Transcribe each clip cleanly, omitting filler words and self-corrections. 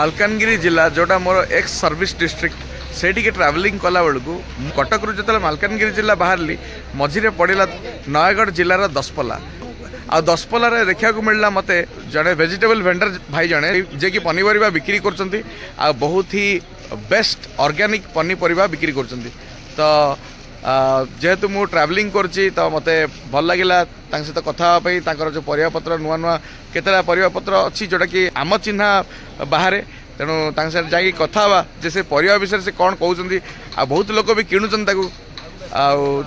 मालकानगिरी जिला जोटा मोर ex service district सेठी के ट्रैवलिंग कला बेलू कटक रू जो मालकानगिरी जिला बाहरली मझीरे पड़ा नयगढ़ जिलार दसपल्ला आ दसपल्ला देखा मिलला मते जड़े वेजिटेबल वेंडर भाई जड़े जे कि पनीपरिया बिक्री कर बहुत ही बेस्ट ऑर्गेनिक पनीपरिया बिक्री कर तो जेहेतु मु ट्रैवलिंग करछि तो मते भल लागिला तांक सहित कथा पई तांकर जो परिया पत्र नुआ नुआ केतरा परिया पत्र अछि जोटा कि आम चिन्हा बाहर तेणु तांक सहित जाई कथा बा जे से परिया विषय से कोन कहउछंदी आ बहुत लोक भी किणुछन ताकू आ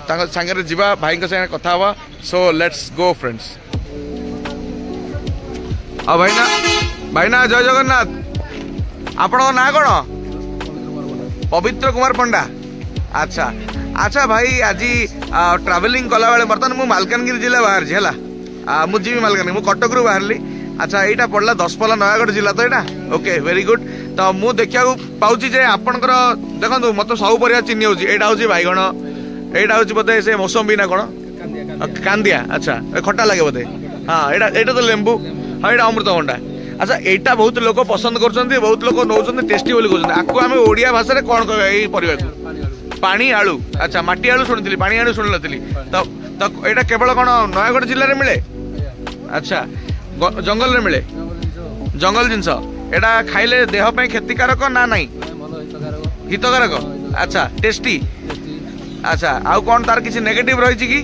तांक संगे जीवा भाई के संगे कथा बा सो लेट्स गो फ्रेंड्स आ भाईना जय जगन्नाथ आपण ना कोन पवित्र कुमार पंडा अच्छा अच्छा भाई आज ट्रैवलिंग कला बेले बर्तमान मु मालकानगिरी जिला बाहर है मुझे मालकानगिरी कटक रू बाहरली अच्छा यहाँ पड़ा दसपल्ला नयगढ़ जिला तो यहाँ ओके वेरी गुड तो मु देखा पाऊँ जे आपणकर देखो मत सब परिया चिन्ह होगा हूँ बैगण यहाँ हूँ बोधे से मौसमी ना कौन कांदिया अच्छा खट्टा लगे बोधे हाँ यहाँ तो लेंबू हाँ यहाँ अमृतभंडा अच्छा यहाँ बहुत लोग पसंद कर बहुत लोग नौ टेस्टी बोली कहते आपको आम ओडिया भाषा कौन कह परिवा पानी आलू अच्छा माटी आलू शुणी पानी आलू शुणी नी तो यहाँ केवल कौन नयगढ़ जिले में मिले अच्छा जंगल रे मिले जंगल जिनस यहाँ खाइले देह पे क्षतिकारक ना नहीं हितकारक अच्छा टेस्टी अच्छा आउ कौन तार किसी नेगेटिव रही कि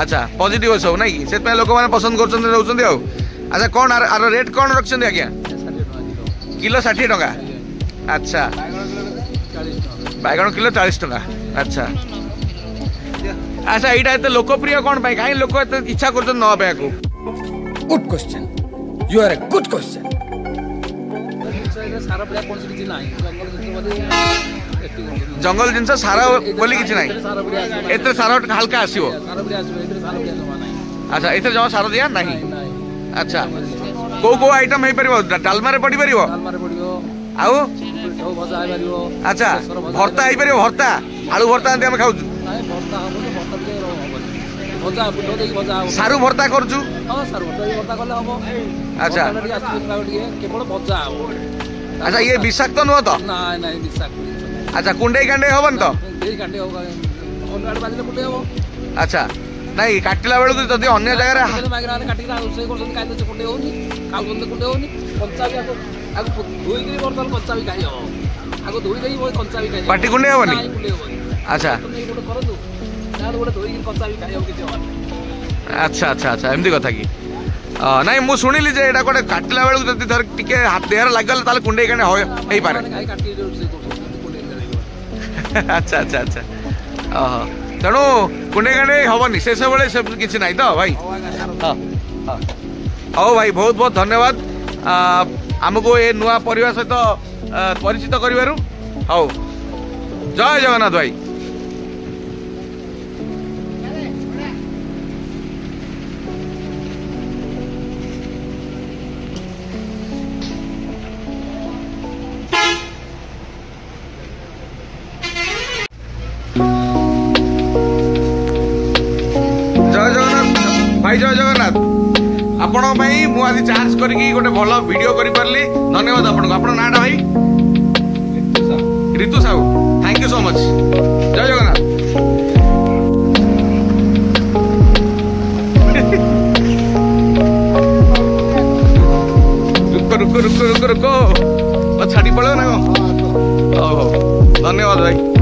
अच्छा पॉजिटिव सब ना कि लोक मैंने पसंद कर अच्छा कौन आर रेट कौन रखते आज्ञा किलो 60 टंका अच्छा बैगण किलो 40 टंका अच्छा अच्छा यहाँ एत लोकप्रिय कौन कहीं लोक इच्छा कर नापा good question you are a good question जंगल जिनस सार बोली किसी ना एत सार हल्का आसो अच्छा एत जमा सार दिया ना अच्छा कौ कौ आइटम हो पार डालमा पड़ पार आउ अच्छा भर्ता हो पार भर्ता आलू भर्ता आम खाऊ सारू भर्ता करूँ अच्छा अच्छा ये विषाक्त नुह तो अच्छा कुंडे कांडे हबन तो अच्छा नहीं काटिला बेलू जदि अन्य जगह पाटी कुंडे हबनी अच्छा अच्छा अच्छा अच्छा एमती कथा कि नाई मु शुणिली जे एटा कोटे काटिला बेलू जदि धर टिके हाथ देहर लागल ताले कुंडे कांडे होई पारे अच्छा अच्छा अच्छा तेणु कुंडे कांडे हबनी से सब बेले सब किछि नाही तो भाई हाँ हाँ हाँ भाई बहुत बहुत धन्यवाद आमको ये नुआ परिवार सहित परिचित करिवारु हाँ जय जगन्नाथ भाई जय जगन्नाथ आपण मुझे चार्ज करके गोटे भल वीडियो कर पार्ली धन्यवाद आपन को आपन नाटा भाई Ritu Sahu thank you so much जय जगन्नाथ रुको रुको रुको रुको रुको छाड़ी पड़ो ना धन्यवाद भाई।